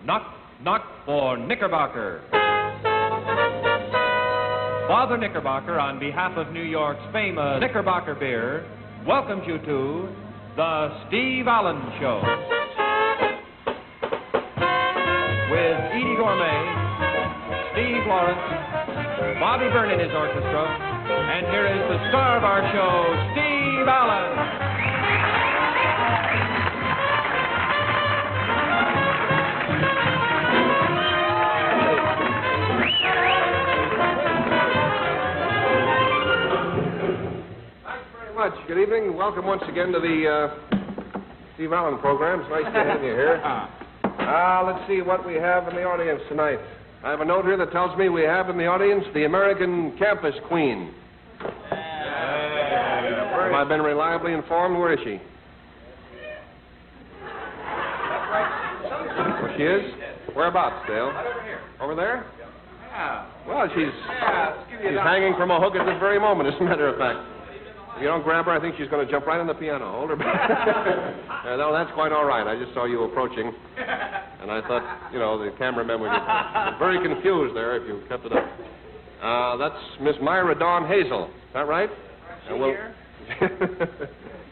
knock, knock for Knickerbocker. Father Knickerbocker, on behalf of New York's famous Knickerbocker beer, welcomes you to The Steve Allen Show. With Eydie Gorme, Steve Lawrence, Bobby Byrne in his orchestra, and here is the star of our show, Steve Allen. Good evening. Welcome once again to the Steve Allen program. It's nice to have you here. Let's see what we have in the audience tonight. I have a note here that tells me we have in the audience the American Campus Queen. Have I been reliably informed? Where is she? Where she is? Whereabouts, Dale? Right over here. Over there? Yeah. Well, she's Yeah, hanging from a hook at this very moment, as a matter of fact. If you don't grab her, I think she's going to jump right on the piano. Hold her back. No, that's quite all right. I just saw you approaching, and I thought, you know, the cameramen would get very confused there if you kept it up. That's Miss Myra Dawn Hazel. Is that right? Is she here?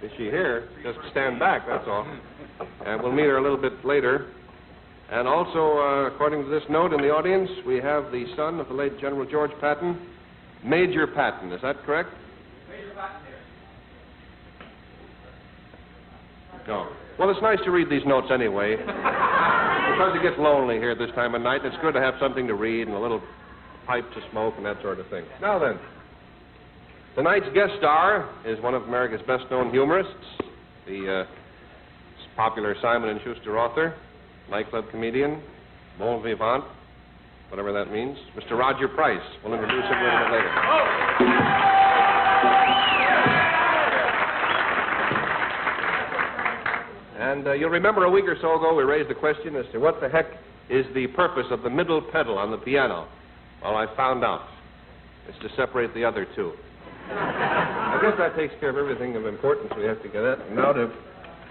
Is she here? Just stand back, that's all. And we'll meet her a little bit later. And also, according to this note in the audience, we have the son of the late General George Patton, Major Patton. Is that correct? Major Patton here. No. Well, it's nice to read these notes anyway. Because it gets lonely here this time of night. It's good to have something to read and a little pipe to smoke and that sort of thing. Now then, tonight's guest star is one of America's best-known humorists, the popular Simon & Schuster author, nightclub comedian, bon vivant, whatever that means, Mr. Roger Price. We'll introduce him a little bit later. And you'll remember a week or so ago we raised the question as to what the heck is the purpose of the middle pedal on the piano. Well, I found out. It's to separate the other two. I guess that takes care of everything of importance we have to get at. And now to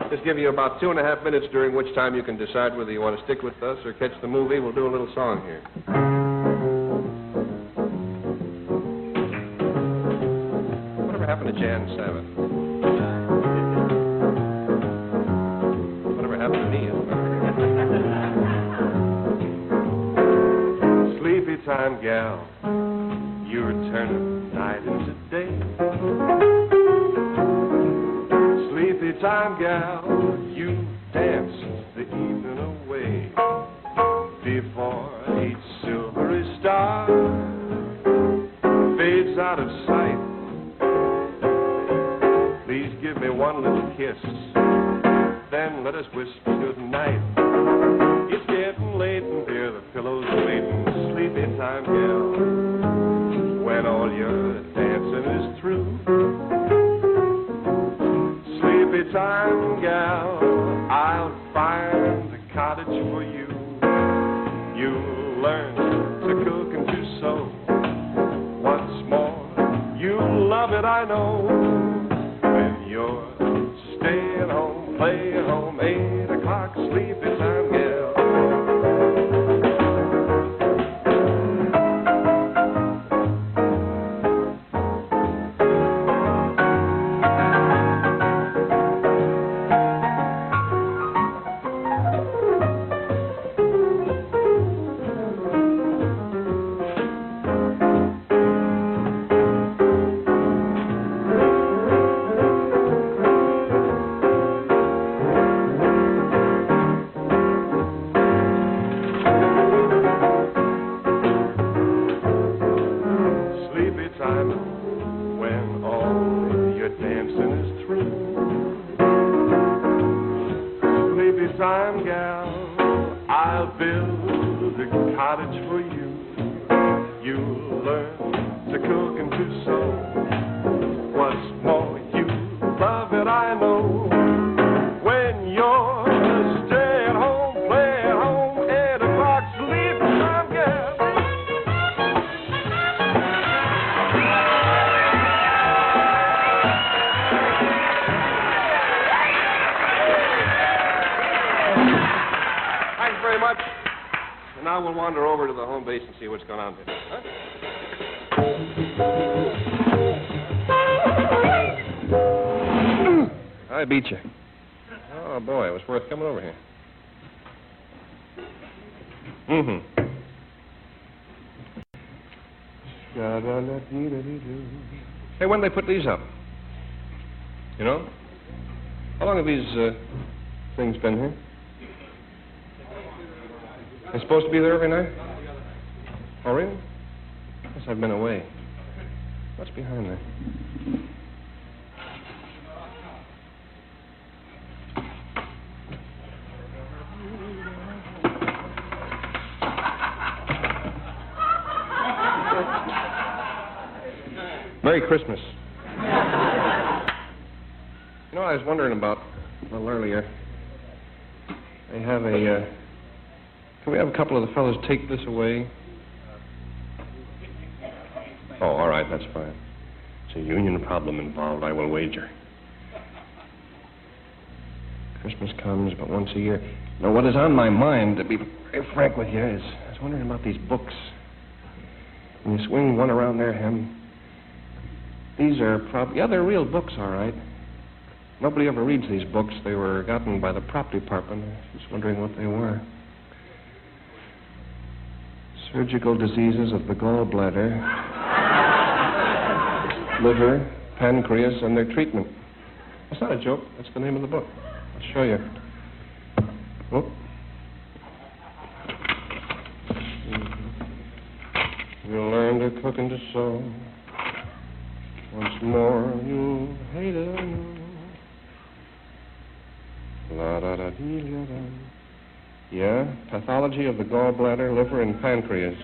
just give you about 2.5 minutes during which time you can decide whether you want to stick with us or catch the movie, we'll do a little song here. Whatever happened to Jan Savin? Whatever happened to me? Sleepy time, gal, you're turning night into day. Sleepy time, gal, you dance the evening away. Before each silvery star fades out of sight, please give me one little kiss, then let us whisper good night. It's getting late and dear, the pillow's waiting. Sleepy time, gal, when all your dancing is through. Sleepy time, gal, I'll find a cottage for you. You'll learn to cook and to sew. Once more, you'll love it, I know. When you're staying home, playing home, 8 o'clock, sleepy time, gal. now we'll wander over to the home base and see what's going on there. Huh? I beat you. Oh, boy, it was worth coming over here. Mm-hmm. Hey, when did they put these up? You know? How long have these things been here? They're supposed to be there every night? Oh, really? Guess I've been away. What's behind there? Merry Christmas. You know, I was wondering about a little earlier. They have a, can we have a couple of the fellows take this away? Oh, all right, that's fine. It's a union problem involved, I will wager. Christmas comes but once a year. Now, what is on my mind, to be very frank with you, is I was wondering about these books. When you swing one around their hem, these are probably, yeah, they're real books, all right. Nobody ever reads these books. They were gotten by the prop department. I was just wondering what they were. Surgical diseases of the gallbladder, liver, pancreas, and their treatment. That's not a joke. That's the name of the book. I'll show you. Oh. You'll learn to cook and to sew. Once more, you'll hate it. La-da-da-dee-da-da. Yeah, pathology of the gallbladder, liver, and pancreas.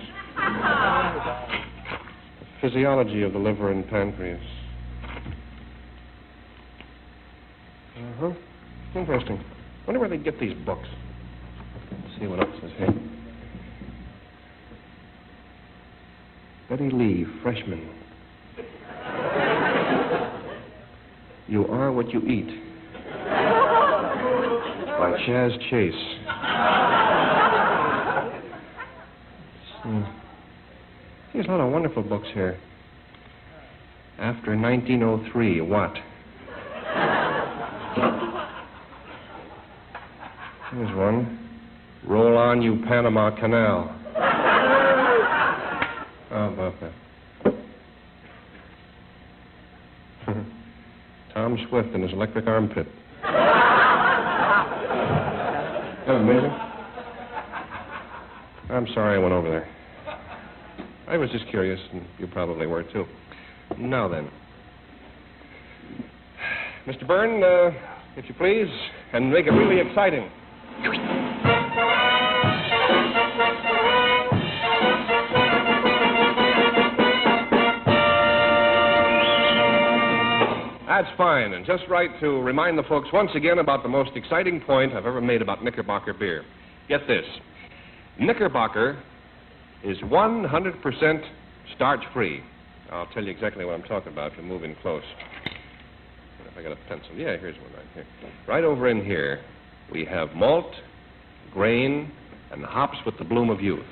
Physiology of the liver and pancreas. Uh-huh. Interesting. Wonder where they get these books. Let's see what else is here. Betty Lee, freshman. You Are What You Eat. By Chaz Chase. There's a lot of wonderful books here. After 1903, what? Here's one. Roll on, you Panama Canal. How about that? Tom Swift and his electric armpit. That amazing? I'm sorry I went over there. I was just curious, and you probably were, too. Now then. Mr. Byrne, if you please, and make it really exciting. That's fine, and just right to remind the folks once again about the most exciting point I've ever made about Knickerbocker beer. Get this. Knickerbocker is 100% starch-free. I'll tell you exactly what I'm talking about if you move in close. If I got a pencil. Yeah, here's one right here. Right over in here, we have malt, grain, and hops with the bloom of youth.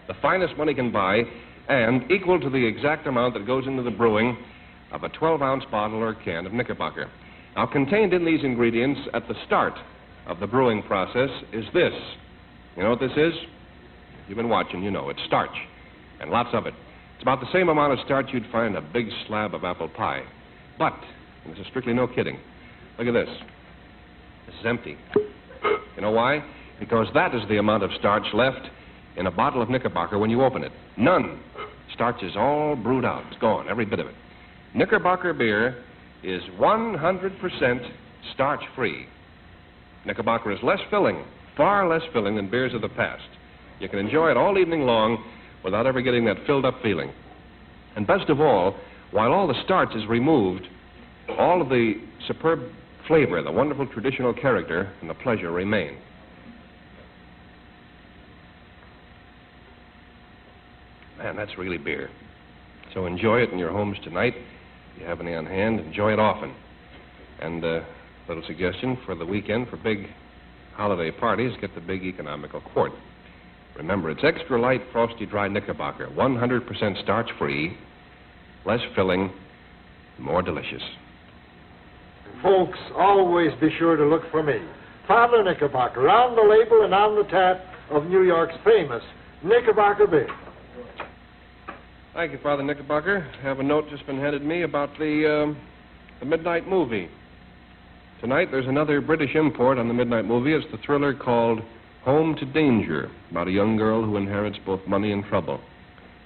The finest money can buy, and equal to the exact amount that goes into the brewing of a 12-ounce bottle or can of Knickerbocker. Now, contained in these ingredients at the start of the brewing process is this. You know what this is? If you've been watching, you know. It's starch, and lots of it. It's about the same amount of starch you'd find in a big slab of apple pie. But, and this is strictly no kidding, look at this. This is empty. You know why? Because that is the amount of starch left in a bottle of Knickerbocker when you open it. None. Starch is all brewed out. It's gone, every bit of it. Knickerbocker beer is 100% starch-free. Knickerbocker is less filling, far less filling than beers of the past. You can enjoy it all evening long without ever getting that filled-up feeling. And best of all, while all the starch is removed, all of the superb flavor, the wonderful traditional character, and the pleasure remain. Man, that's really beer. So enjoy it in your homes tonight. If you have any on hand, enjoy it often. And a little suggestion for the weekend for big holiday parties, get the big economical quart. Remember, it's extra light, frosty, dry Knickerbocker. 100% starch-free, less filling, more delicious. Folks, always be sure to look for me, Father Knickerbocker, on the label and on the tap of New York's famous Knickerbocker beer. Thank you, Father Knickerbocker. I have a note just been handed me about the midnight movie. Tonight, there's another British import on the midnight movie. It's the thriller called Home to Danger, about a young girl who inherits both money and trouble.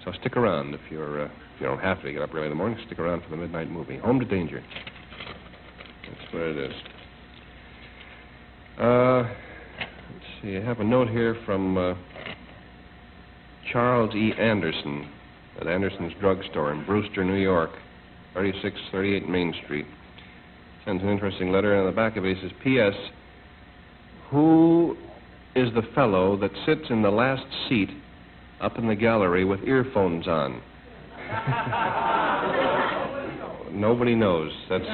So stick around if you don't have to get up early in the morning. Stick around for the midnight movie. Home to Danger. That's what it is. Let's see. I have a note here from Charles E. Anderson at Anderson's Drugstore in Brewster, New York, 3638 Main Street. Sends an interesting letter, and on the back of it he says, P.S. Who is the fellow that sits in the last seat up in the gallery with earphones on? Nobody knows. That's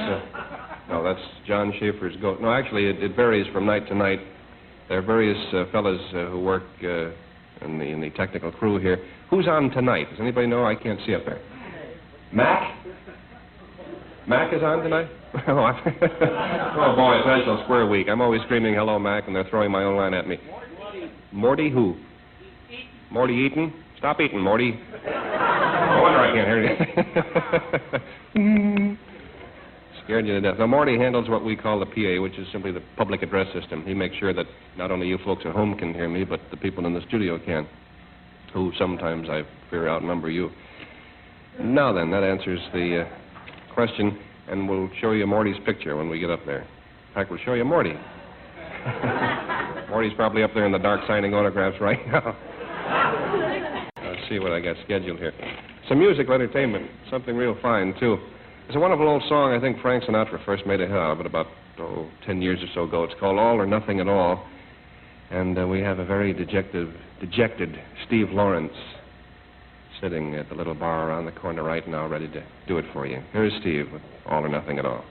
John Schaefer's ghost. No, actually, it varies from night to night. There are various fellas who work in the technical crew here. Who's on tonight? Does anybody know? I can't see up there. Mac? Mac is on tonight? Oh, boy, it's National Square Week. I'm always screaming, hello, Mac, and they're throwing my own line at me. Morty who? Morty Eaton? Stop eating, Morty. No wonder I can't hear you. Scared you to death. Now, Morty handles what we call the PA, which is simply the public address system. He makes sure that not only you folks at home can hear me, but the people in the studio can, who sometimes, I fear, outnumber you. Now then, that answers the question, and we'll show you Morty's picture when we get up there. In fact, we'll show you Morty. Morty's probably up there in the dark signing autographs right now. Let's see what I got scheduled here. Some musical entertainment, something real fine, too. It's a wonderful old song I think Frank Sinatra first made a hit out of it about 10 years or so ago. It's called All or Nothing at All. And we have a very dejected Steve Lawrence sitting at the little bar around the corner right now ready to do it for you. Here's Steve with All or Nothing at All.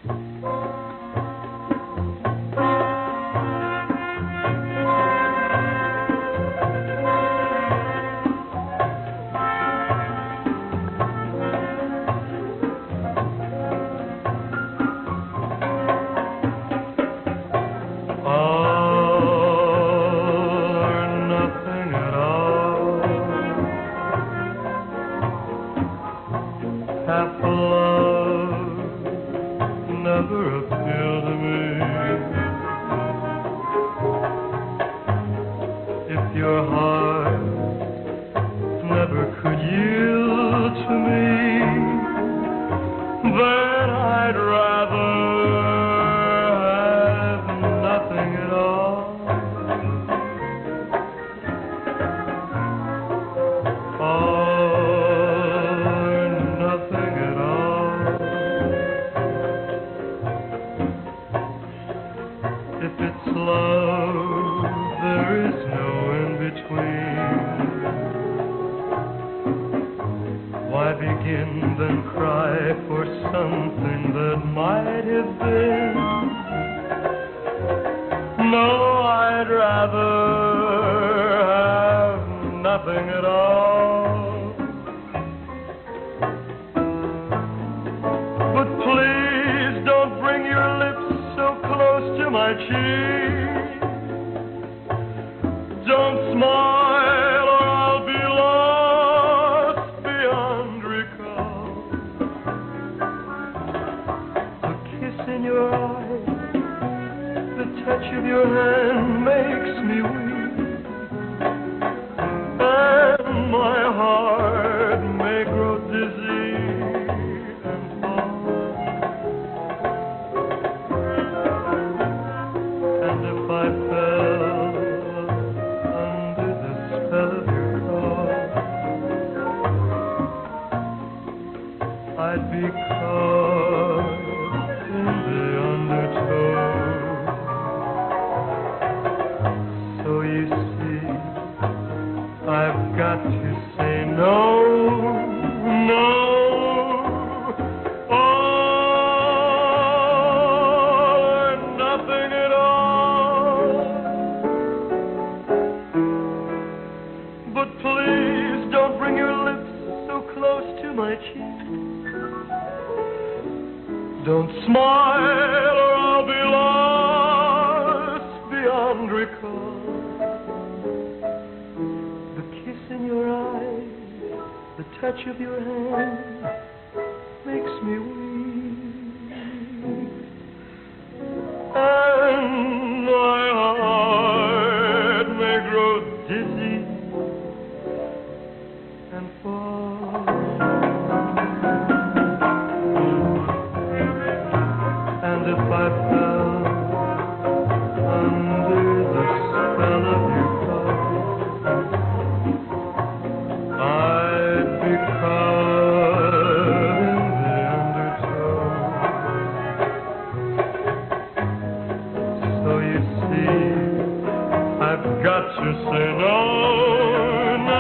Don't smile or I'll be lost beyond recall. The kiss in your eyes, the touch of your hand makes me weak. And my heart may grow dizzy and fall. And if I fell under the spell of your touch, I'd be caught in the undertow. So you see, I've got to say no, no.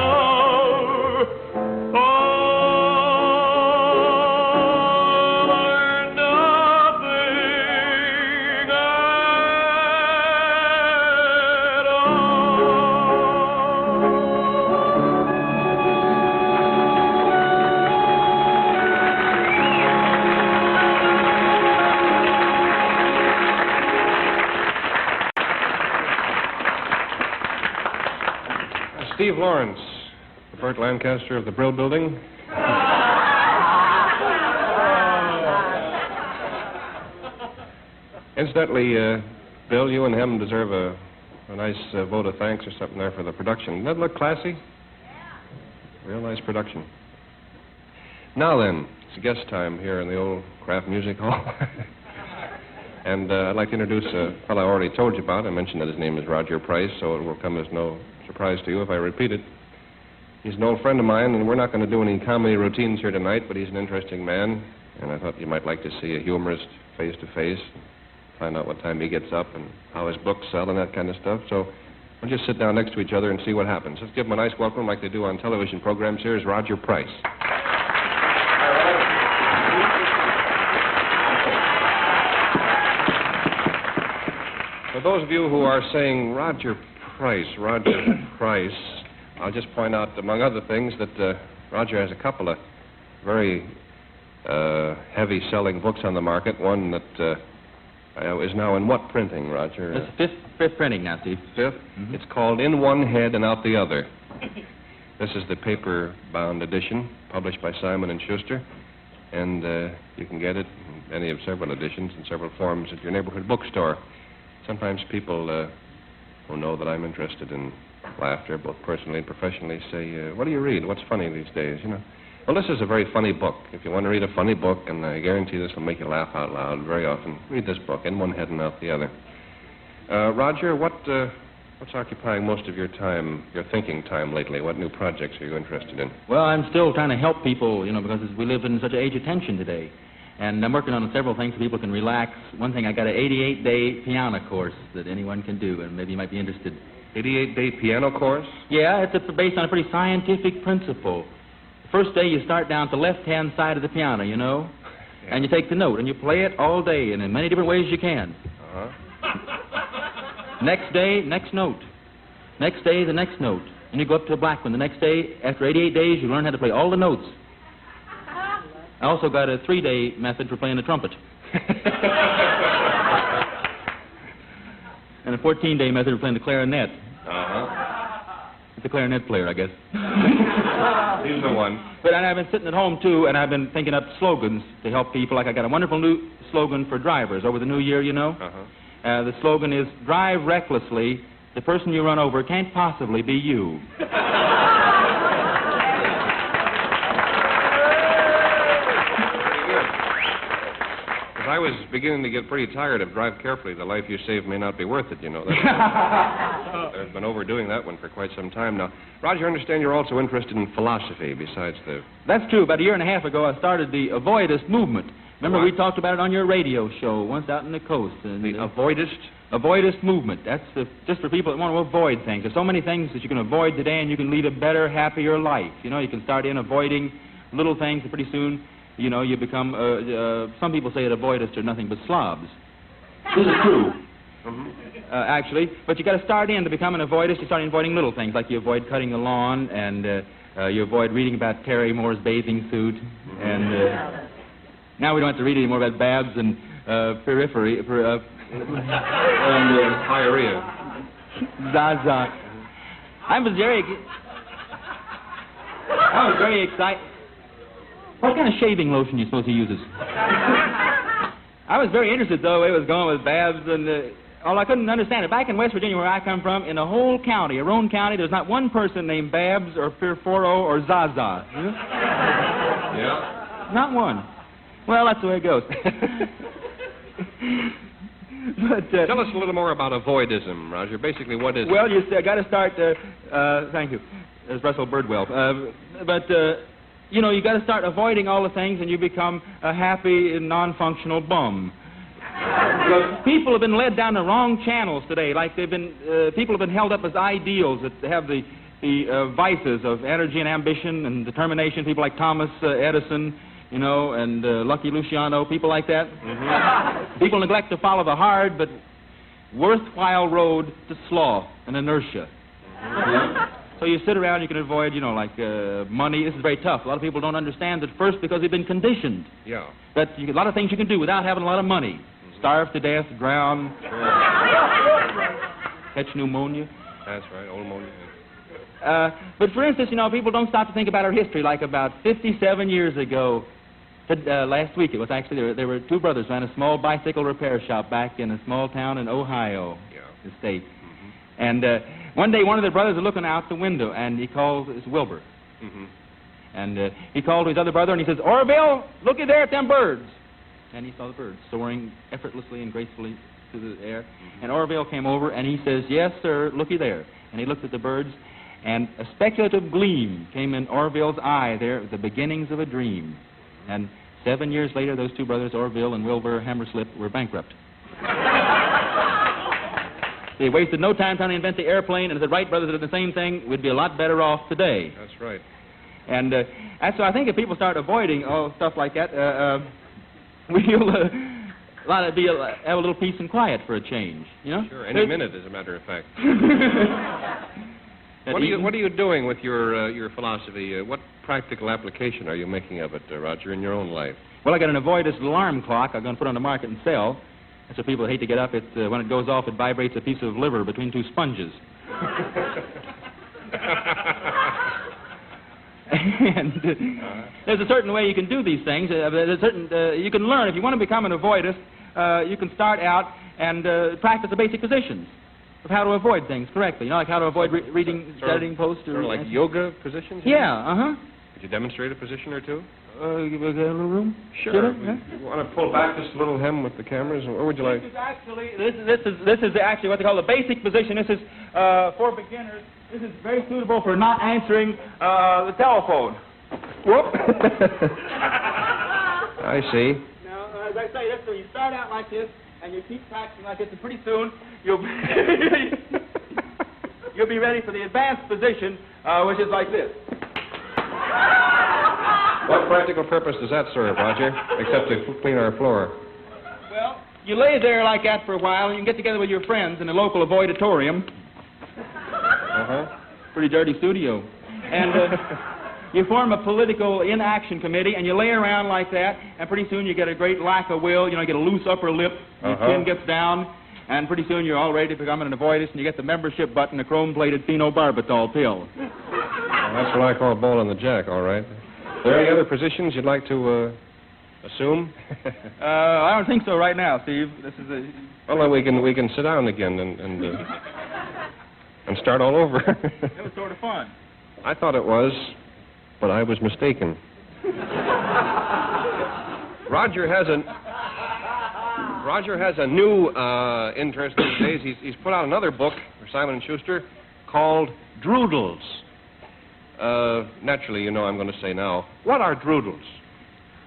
Steve Lawrence, Burt Lancaster of the Brill Building. Incidentally, Bill, you and him deserve a nice vote of thanks or something there for the production. Doesn't that look classy? Real nice production. Now then, it's guest time here in the old Kraft Music Hall. And I'd like to introduce a fellow I already told you about. I mentioned that his name is Roger Price, so it will come as no surprise to you if I repeat it. He's an old friend of mine, and we're not going to do any comedy routines here tonight, but he's an interesting man, and I thought you might like to see a humorist face-to-face, find out what time he gets up and how his books sell and that kind of stuff. So we'll just sit down next to each other and see what happens. Let's give him a nice welcome like they do on television programs. Here's Roger Price. For those of you who are saying, Roger Price, I'll just point out, among other things, that Roger has a couple of very heavy-selling books on the market. One that is now in what printing, Roger? It's fifth printing now, Steve. Fifth? Mm-hmm. It's called In One Head and Out the Other. This is the paper-bound edition, published by Simon & Schuster, and you can get it in any of several editions in several forms at your neighborhood bookstore. Sometimes people who know that I'm interested in laughter, both personally and professionally, say, what do you read? What's funny these days, you know? Well, this is a very funny book. If you want to read a funny book, and I guarantee this will make you laugh out loud very often, read this book, In One Head and Out the Other. Roger, what's occupying most of your time, your thinking time lately? What new projects are you interested in? Well, I'm still trying to help people, you know, because we live in such an age of tension today. And I'm working on several things so people can relax. One thing, I got an 88-day piano course that anyone can do, and maybe you might be interested. 88-day piano course? Yeah, it's based on a pretty scientific principle. The first day you start down at the left-hand side of the piano, you know, yeah. And you take the note, and you play it all day, and in many different ways you can. Uh-huh. Next day, next note. Next day, the next note. And you go up to a black one. The next day, after 88 days, you learn how to play all the notes. I also got a 3-day method for playing the trumpet. And a 14-day method for playing the clarinet. Uh-huh. It's a clarinet player, I guess. He's the one. But I've been sitting at home, too, and I've been thinking up slogans to help people. Like I got a wonderful new slogan for drivers over the new year, you know. Uh-huh. The slogan is, drive recklessly. The person you run over can't possibly be you. I was beginning to get pretty tired of Drive Carefully. The life you save may not be worth it, you know. I've been overdoing that one for quite some time now. Roger, I understand you're also interested in philosophy besides the... That's true. About a year and a half ago, I started the avoidist movement. Remember, we talked about it on your radio show once out in the coast. And, the avoidist? Avoidist movement. That's just for people that want to avoid things. There's so many things that you can avoid today, and you can lead a better, happier life. You know, you can start in avoiding little things, and pretty soon... You know, you become, some people say that avoidists are nothing but slobs. This is true, actually. But you got to start in to become an avoidist. You start avoiding little things, like you avoid cutting the lawn, and you avoid reading about Terry Moore's bathing suit, and Now we don't have to read any more about Babs and periphery, and Diarrhea. Zaza. I was very excited. What kind of shaving lotion do you suppose he uses? I was very interested, though, the way it was going with Babs, and I couldn't understand it. Back in West Virginia, where I come from, in the whole county, Roane County, there's not one person named Babs or Perforo or Zaza. Yeah? Not one. Well, that's the way it goes. But, Tell us a little more about avoidism, Roger. Basically, what is it? Well, you got to start. Thank you. There's Russell Birdwell. You got to start avoiding all the things, and you become a happy, non-functional bum. Because people have been led down the wrong channels today. Like people have been held up as ideals that have the vices of energy and ambition and determination. People like Thomas Edison. And Lucky Luciano, people like that. Mm-hmm. People neglect to follow the hard but worthwhile road to sloth and inertia. Mm-hmm. So you sit around, you can avoid, money. This is very tough. A lot of people don't understand at first because they've been conditioned. Yeah. But a lot of things you can do without having a lot of money. Mm-hmm. Starve to death, drown, catch pneumonia. That's right, old pneumonia. But for instance, people don't stop to think about our history. Like about 57 years ago, last week it was actually, there were two brothers who ran a small bicycle repair shop back in a small town in Ohio, the state. Mm-hmm. And one day one of the brothers was looking out the window, and he called, it's Wilbur. Mm-hmm. And he called to his other brother, and he says, Orville, looky there at them birds. And he saw the birds soaring effortlessly and gracefully through the air. Mm-hmm. And Orville came over, and he says, yes, sir, looky there. And he looked at the birds, and a speculative gleam came in Orville's eye there, the beginnings of a dream. And 7 years later, those two brothers, Orville and Wilbur Hammerslip, were bankrupt. They wasted no time trying to invent the airplane, and if the Wright brothers did the same thing, we'd be a lot better off today. That's right. And so I think if people start avoiding stuff like that, we'll have a little peace and quiet for a change, Sure, any minute, as a matter of fact. What are you doing with your philosophy? What practical application are you making of it, Roger, in your own life? Well, I got an avoidance alarm clock I'm going to put on the market and sell. And so people hate to get up. When it goes off, it vibrates a piece of liver between two sponges. And there's a certain way you can do these things. You can learn. If you want to become an avoidist, you can start out and practice the basic positions of how to avoid things correctly. Like how to avoid reading, studying posts. Sort of like yoga positions? Yeah, Could you demonstrate a position or two? Give us a little room? Sure. You want to pull back just a little hem with the cameras? What would you like? This is actually what they call the basic position. This is for beginners. This is very suitable for not answering the telephone. Whoop. I see. Now, as I say, so you start out like this, and you keep practicing like this, and pretty soon you'll be ready for the advanced position, which is like this. What practical purpose does that serve, Roger, except to clean our floor? Well, you lay there like that for a while, and you can get together with your friends in a local avoidatorium. Pretty dirty studio. And you form a political inaction committee, and you lay around like that, and pretty soon you get a great lack of will. You get a loose upper lip, your chin gets down, and pretty soon you're all ready to become an avoidist, and you get the membership button, a chrome-plated phenobarbital pill. That's what I call a ball on the jack, all right. Are there any other positions you'd like to assume? I don't think so right now, Steve. This is a... Well, then we can sit down again and start all over. It was sort of fun. I thought it was, but I was mistaken. Roger has a new interest these days. He's put out another book for Simon & Schuster called Droodles. Naturally, I'm going to say now, what are droodles?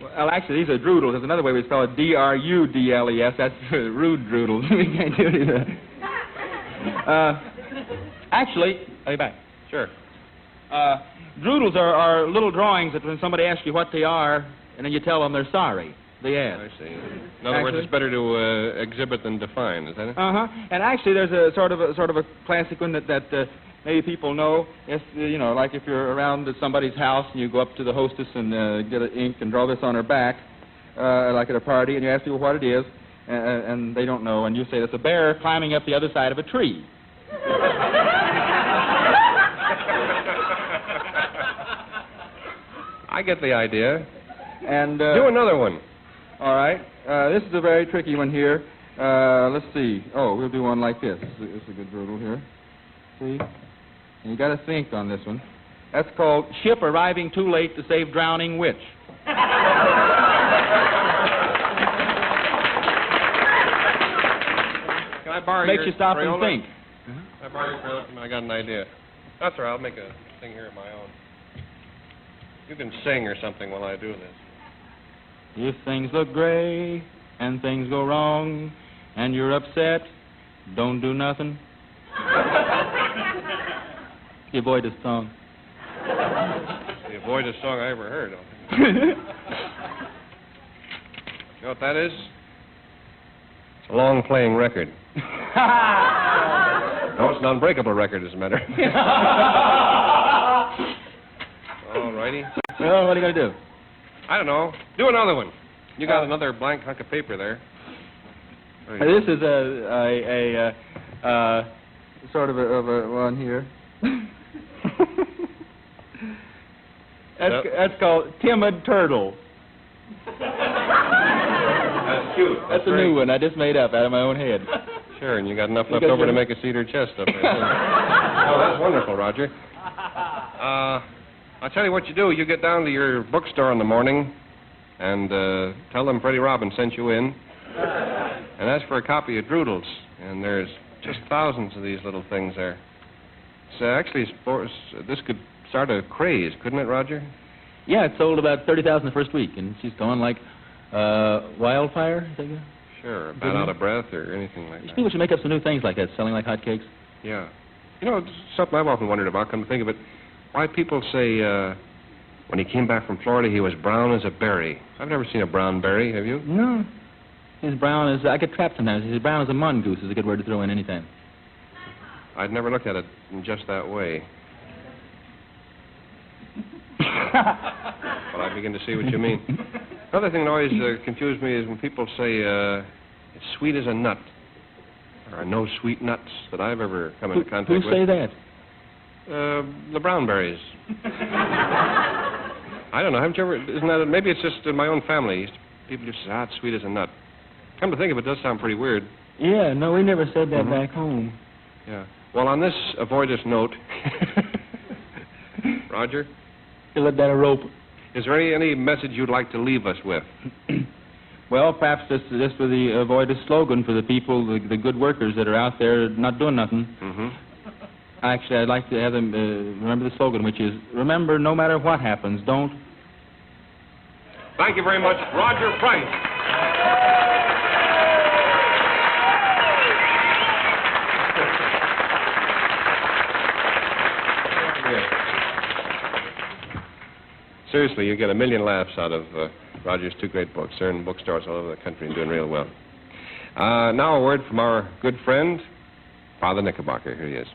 Well, actually, these are droodles. There's another way we spell it, D-R-U-D-L-E-S. That's rude droodles. We can't do that. Actually, I'll be back. Sure. Droodles are little drawings that when somebody asks you what they are, and then you tell them they're sorry. They add. I see. In other words, it's better to exhibit than define, is that it? And actually, there's a sort of a classic one that maybe people know. If like if you're around at somebody's house and you go up to the hostess and get an ink and draw this on her back, like at a party, and you ask people what it is, and they don't know, and you say it's a bear climbing up the other side of a tree. I get the idea. And do another one. All right. This is a very tricky one here. Let's see. Oh, we'll do one like this. This is a good riddle here. See? And you got to think on this one. That's called Ship Arriving Too Late to Save Drowning Witch. Can I borrow Makes your you stop Crayola? and think. Can I borrow your Crayola? I got an idea. That's all right. I'll make a thing here of my own. You can sing or something while I do this. If things look gray and things go wrong and you're upset, don't do nothing. You avoid this song. The avoidest song I ever heard of. You know what that is? It's a long-playing record. No, it's an unbreakable record, as a matter. All righty. Well, what are you going to do? I don't know. Do another one. You got another blank hunk of paper there. This is a sort of a one here. That's called Timid Turtle. That's cute. That's a new one I just made up out of my own head. Sure, and you got enough left over to make a cedar chest up there. Oh, that's wonderful, Roger. I'll tell you what you do. You get down to your bookstore in the morning and tell them Freddie Robbins sent you in and ask for a copy of Droodles. And there's just thousands of these little things there. So actually, this could start a craze, couldn't it, Roger? Yeah, it sold about 30,000 the first week, and she's going like wildfire. Sure, about out of breath or anything like that. People should make up some new things like that, selling like hotcakes. Yeah. You know, it's something I've often wondered about, come to think of it. Why people say when he came back from Florida, he was brown as a berry. I've never seen a brown berry, have you? No. He's brown as... I get trapped sometimes. He's brown as a mongoose is a good word to throw in anytime. I'd never looked at it in just that way. But I begin to see what you mean. Another thing that always confused me is when people say it's sweet as a nut. There are no sweet nuts that I've ever come into contact with. Who say that? The brown berries. I don't know. Haven't you ever... Isn't that... Maybe it's just in my own family. People just say, it's sweet as a nut. Come to think of it, it does sound pretty weird. Yeah, no, we never said that back home. Yeah. Well, on this avoidus note, Roger? You let that a rope. Is there any message you'd like to leave us with? Well, perhaps just for the avoidus slogan for the people, the good workers that are out there not doing nothing. Mm-hmm. Actually, I'd like to have them remember the slogan, which is, remember, no matter what happens, don't... Thank you very much, Roger Price. Seriously, you get a million laughs out of Roger's two great books. They're in bookstores all over the country and doing real well. Now a word from our good friend, Father Knickerbocker. Here he is.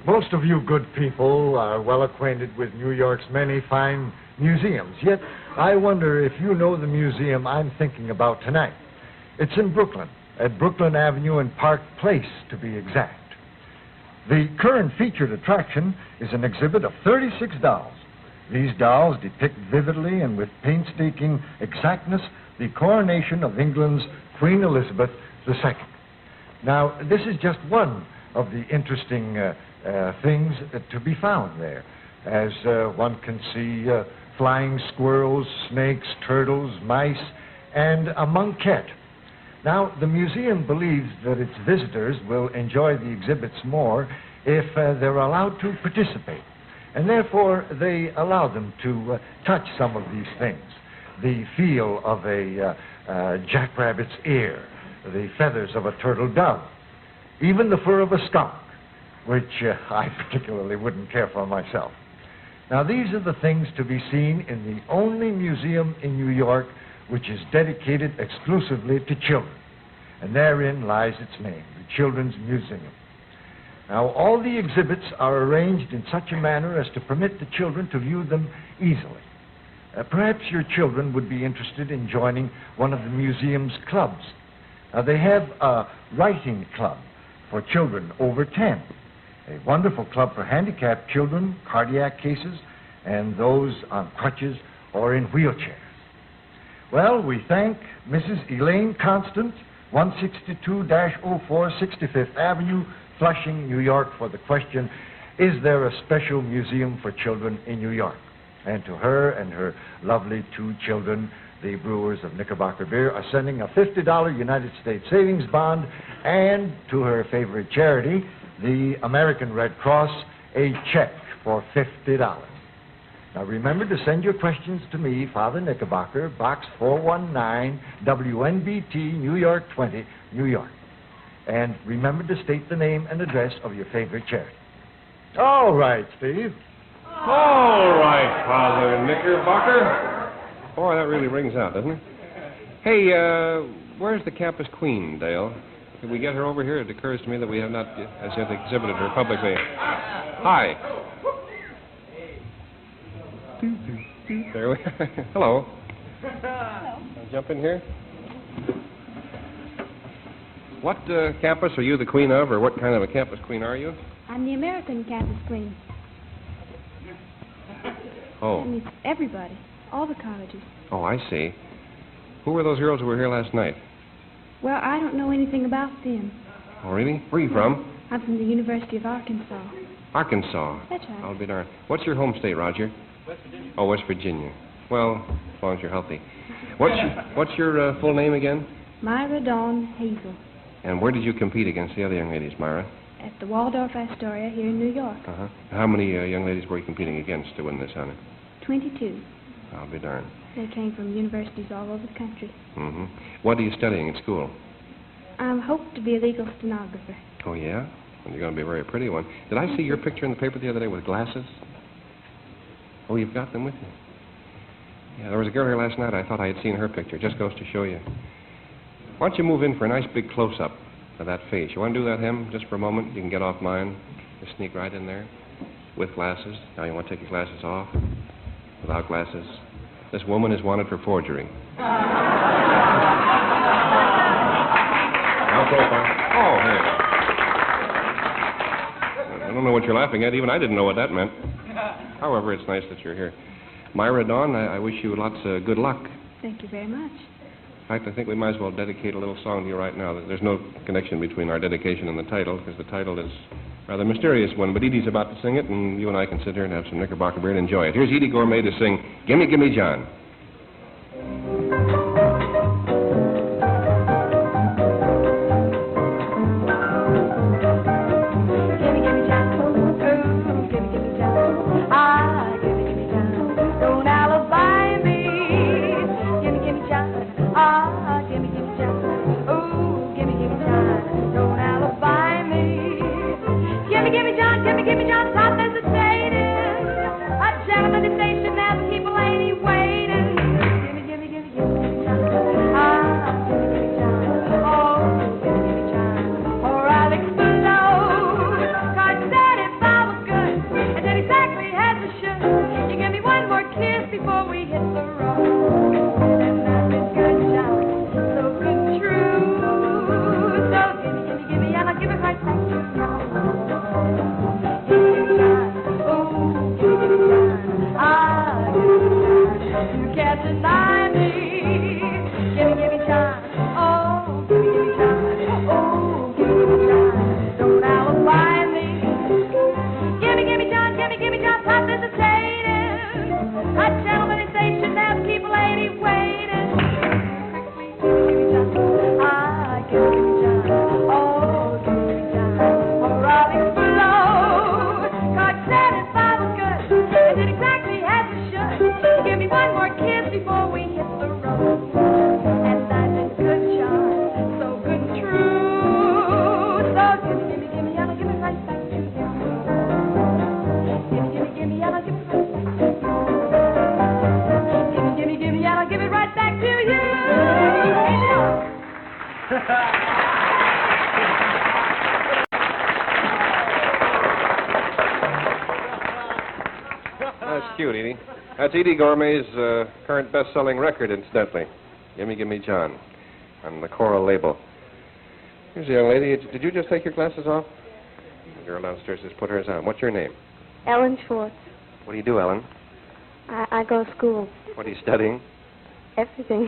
Most of you good people are well acquainted with New York's many fine museums. Yet, I wonder if you know the museum I'm thinking about tonight. It's in Brooklyn, at Brooklyn Avenue and Park Place, to be exact. The current featured attraction is an exhibit of 36 dolls. These dolls depict vividly and with painstaking exactness the coronation of England's Queen Elizabeth II. Now, this is just one of the interesting things to be found there, as one can see flying squirrels, snakes, turtles, mice, and a monkette. Now, the museum believes that its visitors will enjoy the exhibits more if they're allowed to participate. And therefore, they allow them to touch some of these things. The feel of a jackrabbit's ear, the feathers of a turtle dove, even the fur of a skunk, which I particularly wouldn't care for myself. Now, these are the things to be seen in the only museum in New York which is dedicated exclusively to children. And therein lies its name, the Children's Museum. Now, all the exhibits are arranged in such a manner as to permit the children to view them easily. Perhaps your children would be interested in joining one of the museum's clubs. They have a writing club for children over 10, a wonderful club for handicapped children, cardiac cases, and those on crutches or in wheelchairs. Well, we thank Mrs. Elaine Constant, 162-04 65th Avenue, Flushing, New York, for the question, is there a special museum for children in New York? And to her and her lovely 2 children, the brewers of Knickerbocker Beer are sending a $50 United States savings bond, and to her favorite charity, the American Red Cross, a check for $50. Now remember to send your questions to me, Father Knickerbocker, Box 419, WNBT, New York 20, New York. And remember to state the name and address of your favorite charity. All right, Steve. All right, Father Knickerbocker. Boy, that really rings out, doesn't it? Hey, where's the campus queen, Dale? Can we get her over here? It occurs to me that we have not as yet exhibited her publicly. Hi. There we are. Hello. I'll jump in here. What campus are you the queen of, or what kind of a campus queen are you? I'm the American campus queen. Oh. That means everybody, all the colleges. Oh, I see. Who were those girls who were here last night? Well, I don't know anything about them. Oh, really? Where are you from? I'm from the University of Arkansas. Arkansas. That's right. I'll be darned. What's your home state, Roger? West Virginia. Oh, West Virginia. Well, as long as you're healthy. What's your full name again? Myra Dawn Hazel And where did you compete against the other young ladies, Myra? at the Waldorf Astoria here in New York. Uh-huh. How many young ladies were you competing against to win this honor? 22. I'll be darned. They came from universities all over the country. Mm-hmm. What are you studying at school? I hope to be a legal stenographer. Oh, yeah? Well, you're going to be a very pretty one. Did I see your picture in the paper the other day with glasses? Oh, you've got them with you. Yeah, there was a girl here last night. I thought I had seen her picture. Just goes to show you. Why don't you move in for a nice big close-up of that face? You want to do that, Hem, just for a moment? You can get off mine. Just sneak right in there with glasses. Now you want to take your glasses off? Without glasses? This woman is wanted for forgery. Now, profile. Oh, hey. I don't know what you're laughing at. Even I didn't know what that meant. However, it's nice that you're here. Myra Dawn, I wish you lots of good luck. Thank you very much. In fact, I think we might as well dedicate a little song to you right now. There's no connection between our dedication and the title, because the title is a rather mysterious one. But Eydie's about to sing it, and you and I can sit here and have some Knickerbocker beer and enjoy it. Here's Eydie Gorme to sing Gimme, Gimme, John. That's cute, Eydie. That's Eydie Gorme's current best-selling record, incidentally. Gimme John, on the Coral label. Here's a young lady. Did you just take your glasses off? The girl downstairs just put hers on. What's your name? Ellen Schwartz. What do you do, Ellen? I go to school. What are you studying? Everything.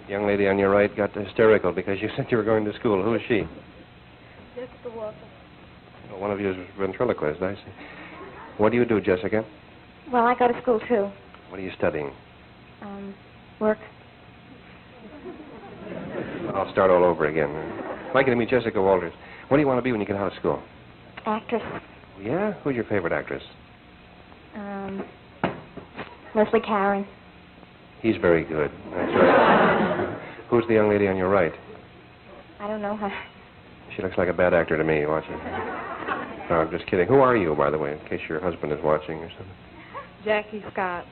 The young lady on your right got hysterical because you said you were going to school. Who is she? Jessica Walker. Well, one of you is a ventriloquist, I see. What do you do, Jessica? Well, I go to school, too. What are you studying? Work. I'll start all over again. I'd like you to meet Jessica Walters. What do you want to be when you get out of school? Actress. Yeah? Who's your favorite actress? Leslie Caron. He's very good. That's right. Who's the young lady on your right? I don't know her. She looks like a bad actor to me, watching. No, I'm just kidding. Who are you, by the way, in case your husband is watching or something? Jackie Scott.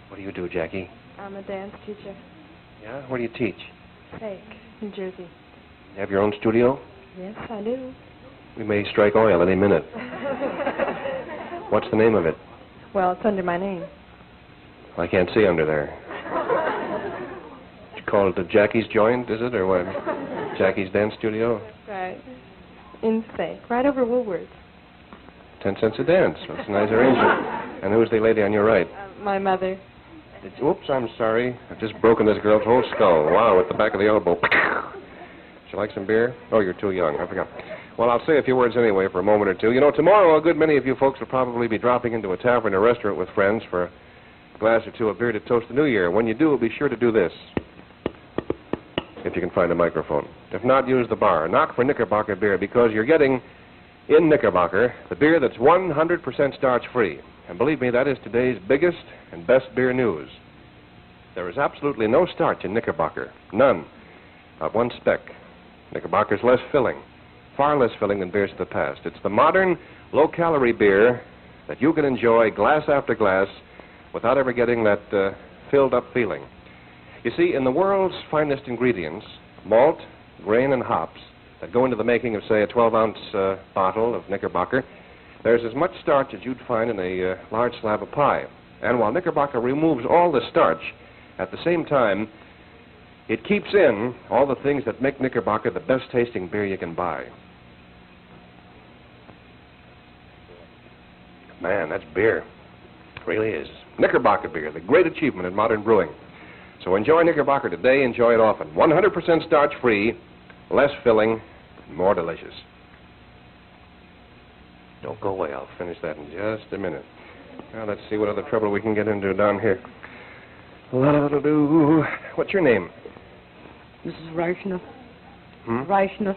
What do you do, Jackie? I'm a dance teacher. Yeah? Where do you teach? Fake, New Jersey. You have your own studio? Yes, I do. We may strike oil any minute. What's the name of it? Well, it's under my name. I can't see under there. You call it the Jackie's Joint, is it, or what? Jackie's Dance Studio? Right. In Fake, right over Woolworth's. 10 cents a dance. That's a nice arrangement. And who's the lady on your right? My mother. Oops, I'm sorry. I've just broken this girl's whole skull. Wow, at the back of the elbow. Would you like some beer? Oh, you're too young. I forgot. Well, I'll say a few words anyway for a moment or two. You know, tomorrow a good many of you folks will probably be dropping into a tavern or restaurant with friends for a glass or two of beer to toast the new year. When you do, be sure to do this. If you can find a microphone. If not, use the bar. Knock for Knickerbocker beer because you're getting, in Knickerbocker, the beer that's 100% starch-free. And believe me, that is today's biggest and best beer news. There is absolutely no starch in Knickerbocker. None. Not one speck. Knickerbocker's less filling. Far less filling than beers of the past. It's the modern, low-calorie beer that you can enjoy glass after glass without ever getting that filled-up feeling. You see, in the world's finest ingredients, malt, grain, and hops, that go into the making of, say, a 12-ounce bottle of Knickerbocker, there's as much starch as you'd find in a large slab of pie. And while Knickerbocker removes all the starch, at the same time, it keeps in all the things that make Knickerbocker the best-tasting beer you can buy. Man, that's beer. It really is. Knickerbocker beer, the great achievement in modern brewing. So enjoy Knickerbocker today. Enjoy it often. 100% starch-free, less filling, more delicious. Don't go away. I'll finish that in just a minute. Now, let's see what other trouble we can get into down here. La-da-da-doo. What's your name? Mrs. Reichner. Hmm? Reichner.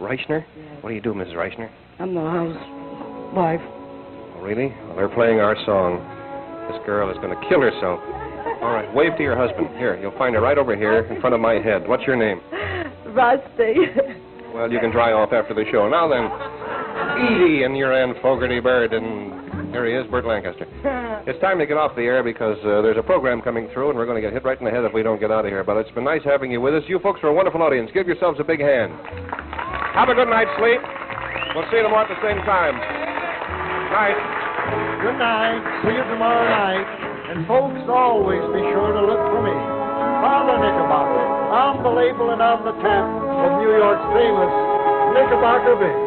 Reichner? Yes. What do you do, Mrs. Reichner? I'm the housewife. Oh, really? Well, they're playing our song. This girl is going to kill herself. All right, wave to your husband. Here, you'll find her right over here in front of my head. What's your name? Rusty. Well, you can dry off after the show. Now then, Eydie and your Ann Fogarty Bird, and here he is, Burt Lancaster. It's time to get off the air because there's a program coming through, and we're going to get hit right in the head if we don't get out of here. But it's been nice having you with us. You folks are a wonderful audience. Give yourselves a big hand. Have a good night's sleep. We'll see you tomorrow at the same time. Night. Good night. See you tomorrow night. And folks, always be sure to look for me, Father Knickerbocker, on the label and on the tap of New York's famous Knickerbocker beer.